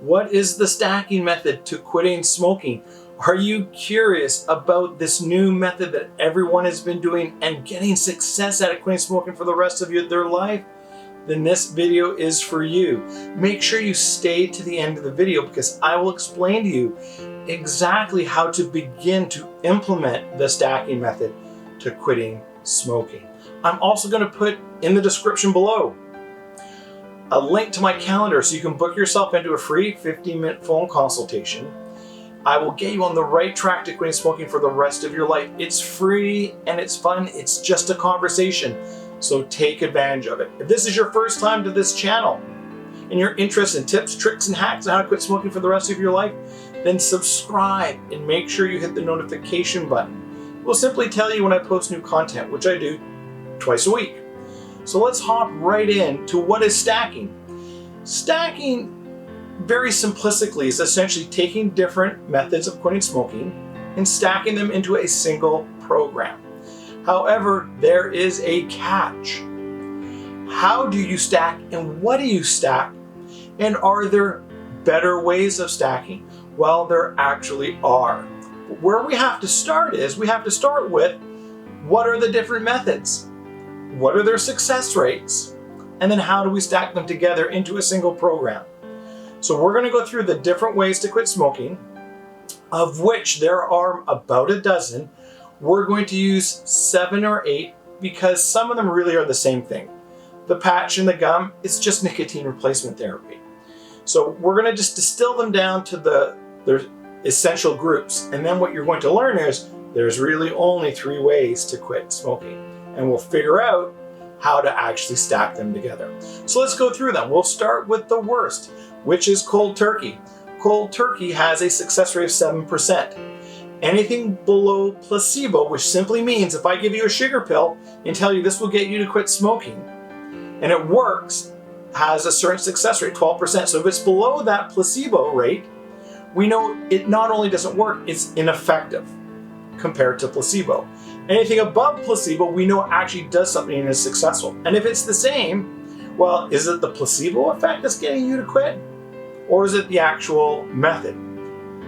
What is the stacking method to quitting smoking? Are you curious about this new method that everyone has been doing and getting success at quitting smoking for the rest of their life? Then this video is for you. Make sure you stay to the end of the video because I will explain to you exactly how to begin to implement the stacking method to quitting smoking. I'm also going to put in the description below a link to my calendar so you can book yourself into a free 15-minute phone consultation. I will get you on the right track to quitting smoking for the rest of your life. It's free and it's fun. It's just a conversation. So take advantage of it. If this is your first time to this channel and you're interested in tips, tricks, and hacks on how to quit smoking for the rest of your life, then subscribe and make sure you hit the notification button. It will simply tell you when I post new content, which I do twice a week. So let's hop right in to what is stacking. Stacking, very simplistically, is essentially taking different methods of quitting smoking and stacking them into a single program. However, there is a catch. How do you stack and what do you stack? And are there better ways of stacking? Well, there actually are. But where we have to start is we have to start with what are the different methods? What are their success rates? And then how do we stack them together into a single program? So we're going to go through the different ways to quit smoking, of which there are about a dozen. We're going to use 7 or 8 because some of them really are the same thing. The patch and the gum, it's just nicotine replacement therapy. So we're going to just distill them down to their essential groups. And then what you're going to learn is there's really only 3 ways to quit smoking. And we'll figure out how to actually stack them together. So let's go through them. We'll start with the worst, which is cold turkey. Cold turkey has a success rate of 7%. Anything below placebo, which simply means if I give you a sugar pill and tell you this will get you to quit smoking, and it works, has a certain success rate, 12%. So if it's below that placebo rate, we know it not only doesn't work, it's ineffective compared to placebo. Anything above placebo, we know actually does something and is successful. And if it's the same, well, is it the placebo effect that's getting you to quit? Or is it the actual method?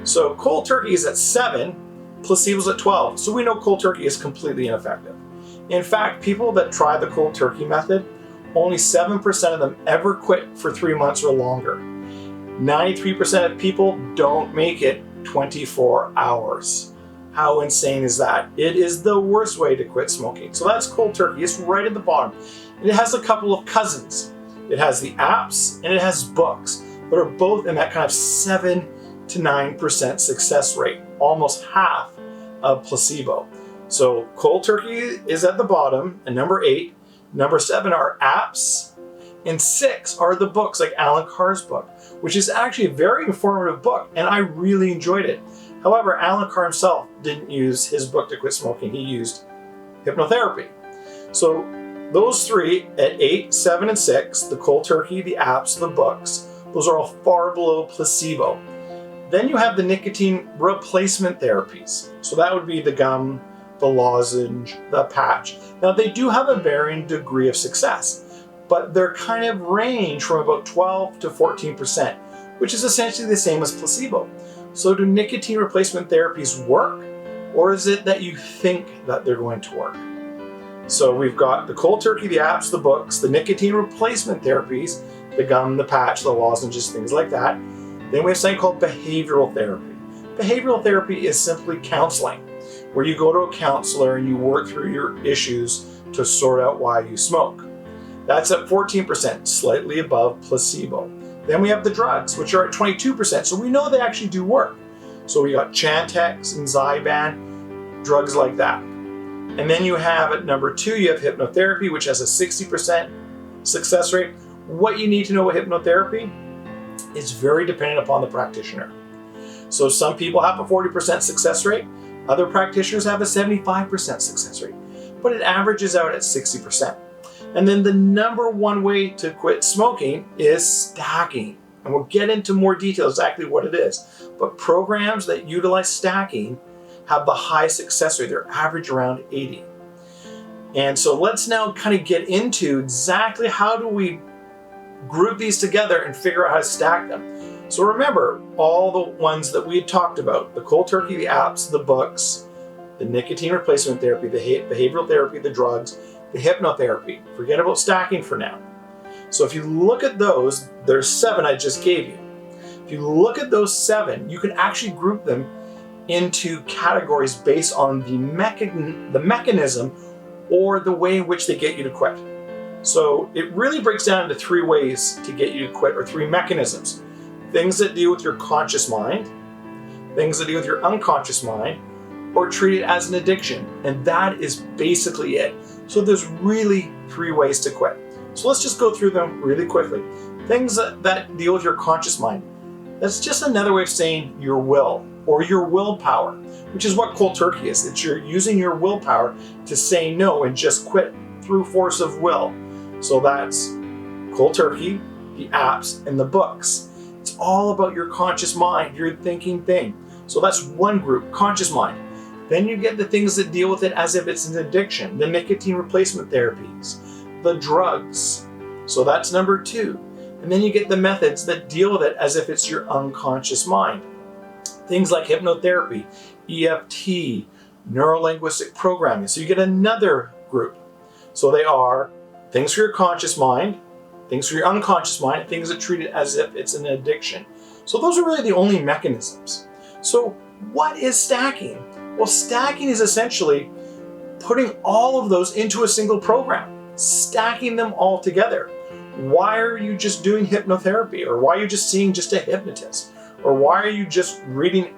So cold turkey is at 7, placebo's at 12. So we know cold turkey is completely ineffective. In fact, people that try the cold turkey method, only 7% of them ever quit for 3 months or longer. 93% of people don't make it 24 hours. How insane is that? It is the worst way to quit smoking. So that's cold turkey. It's right at the bottom. And it has a couple of cousins. It has the apps and it has books, but are both in that kind of 7 to 9% success rate, almost half of placebo. So cold turkey is at the bottom, and number 8. Number 7 are apps, and 6 are the books, like Alan Carr's book, which is actually a very informative book, and I really enjoyed it. However, Alan Carr himself didn't use his book to quit smoking. He used hypnotherapy. So those 3 at 8, 7, and 6, the cold turkey, the apps, the books, those are all far below placebo. Then you have the nicotine replacement therapies. So that would be the gum, the lozenge, the patch. Now they do have a varying degree of success, but they're kind of range from about 12 to 14%, which is essentially the same as placebo. So do nicotine replacement therapies work, or is it that you think that they're going to work? So we've got the cold turkey, the apps, the books, the nicotine replacement therapies, the gum, the patch, the lozenges, things like that. Then we have something called behavioral therapy. Behavioral therapy is simply counseling, where you go to a counselor and you work through your issues to sort out why you smoke. That's at 14%, slightly above placebo. Then we have the drugs, which are at 22%, so we know they actually do work. So we got Chantix and Zyban, drugs like that. And then you have at number 2, you have hypnotherapy, which has a 60% success rate. What you need to know about hypnotherapy is very dependent upon the practitioner. So some people have a 40% success rate, other practitioners have a 75% success rate, but it averages out at 60%. And then the number 1 way to quit smoking is stacking. And we'll get into more detail exactly what it is. But programs that utilize stacking have the high success rate. They're average around 80. And so let's now kind of get into exactly how do we group these together and figure out how to stack them. So remember all the ones that we had talked about, the cold turkey, the apps, the books, the nicotine replacement therapy, the behavioral therapy, the drugs, the hypnotherapy. Forget about stacking for now. So if you look at those, there's 7 I just gave you. If you look at those 7, you can actually group them into categories based on the mechanism or the way in which they get you to quit. So it really breaks down into 3 ways to get you to quit, or 3 mechanisms. Things that deal with your conscious mind, things that deal with your unconscious mind, or treat it as an addiction. And that is basically it. So there's really 3 ways to quit. So let's just go through them really quickly. Things that deal with your conscious mind. That's just another way of saying your will or your willpower, which is what cold turkey is. It's you're using your willpower to say no and just quit through force of will. So that's cold turkey, the apps, and the books. It's all about your conscious mind, your thinking thing. So that's one group, conscious mind. Then you get the things that deal with it as if it's an addiction, the nicotine replacement therapies, the drugs. So that's number 2. And then you get the methods that deal with it as if it's your unconscious mind. Things like hypnotherapy, EFT, neuro-linguistic programming. So you get another group. So they are things for your conscious mind, things for your unconscious mind, things that treat it as if it's an addiction. So those are really the only mechanisms. So what is stacking? Well, stacking is essentially putting all of those into a single program, stacking them all together. Why are you just doing hypnotherapy? Or why are you just seeing just a hypnotist? Or why are you just reading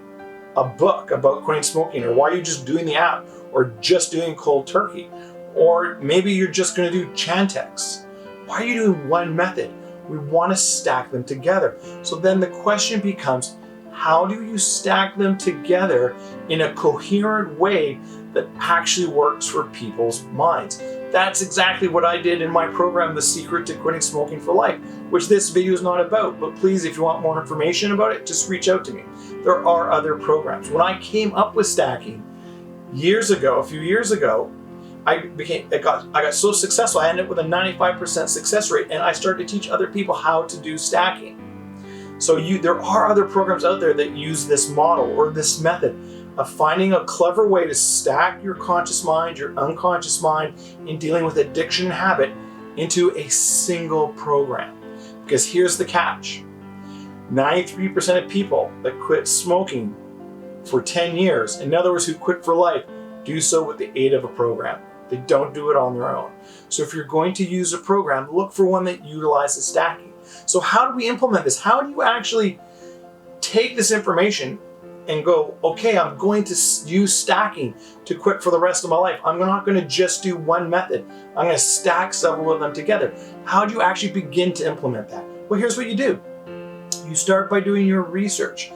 a book about quitting smoking? Or why are you just doing the app? Or just doing cold turkey? Or maybe you're just going to do Chantix. Why are you doing one method? We want to stack them together. So then the question becomes, how do you stack them together in a coherent way that actually works for people's minds? That's exactly what I did in my program, The Secret to Quitting Smoking for Life, which this video is not about. But please, if you want more information about it, just reach out to me. There are other programs. When I came up with stacking a few years ago, I got so successful, I ended up with a 95% success rate, and I started to teach other people how to do stacking. So there are other programs out there that use this model or this method of finding a clever way to stack your conscious mind, your unconscious mind in dealing with addiction and habit into a single program. Because here's the catch. 93% of people that quit smoking for 10 years, in other words, who quit for life, do so with the aid of a program. They don't do it on their own. So if you're going to use a program, look for one that utilizes stacking. So how do we implement this? How do you actually take this information and go, okay, I'm going to use stacking to quit for the rest of my life. I'm not going to just do one method. I'm going to stack several of them together. How do you actually begin to implement that? Well, here's what you do. You start by doing your research.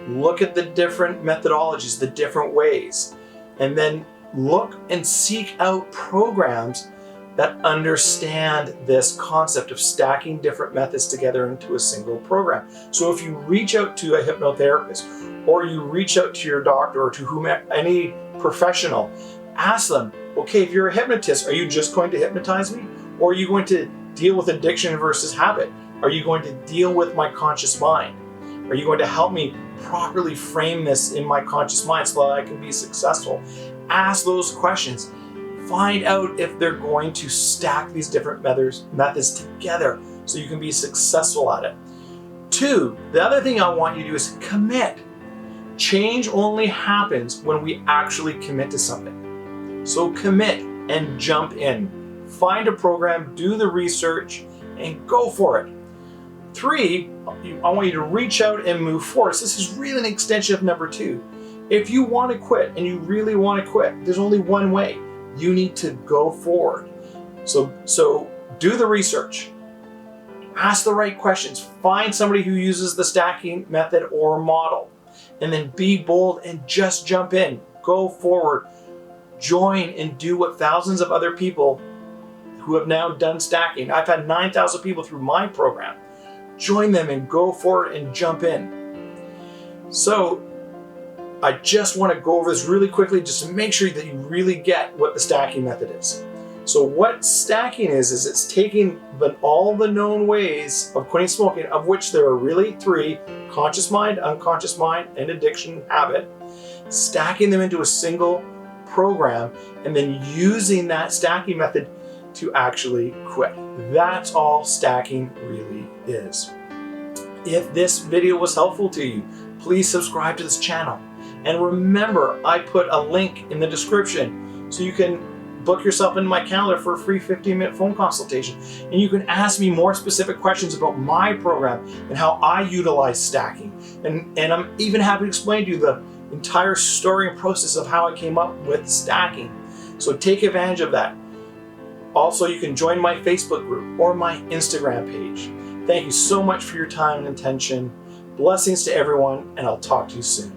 Look at the different methodologies, the different ways, and then look and seek out programs that understand this concept of stacking different methods together into a single program. So if you reach out to a hypnotherapist, or you reach out to your doctor, or to any professional, ask them, okay, if you're a hypnotist, are you just going to hypnotize me? Or are you going to deal with addiction versus habit? Are you going to deal with my conscious mind? Are you going to help me properly frame this in my conscious mind so that I can be successful? Ask those questions. Find out if they're going to stack these different methods together so you can be successful at it. 2, the other thing I want you to do is commit. Change only happens when we actually commit to something. So commit and jump in. Find a program, do the research, and go for it. 3, I want you to reach out and move forward. So this is really an extension of number 2. If you want to quit and you really want to quit, there's only one way. You need to go forward. So do the research. Ask the right questions. Find somebody who uses the stacking method or model. And then be bold and just jump in. Go forward. Join and do what thousands of other people who have now done stacking. I've had 9,000 people through my program. Join them and go forward and jump in. So I just want to go over this really quickly just to make sure that you really get what the stacking method is. So what stacking is it's taking all the known ways of quitting smoking, of which there are really 3: conscious mind, unconscious mind, and addiction habit, stacking them into a single program, and then using that stacking method to actually quit. That's all stacking really is. If this video was helpful to you, please subscribe to this channel. And remember, I put a link in the description so you can book yourself into my calendar for a free 15-minute phone consultation. And you can ask me more specific questions about my program and how I utilize stacking. And I'm even happy to explain to you the entire story and process of how I came up with stacking. So take advantage of that. Also, you can join my Facebook group or my Instagram page. Thank you so much for your time and attention. Blessings to everyone, and I'll talk to you soon.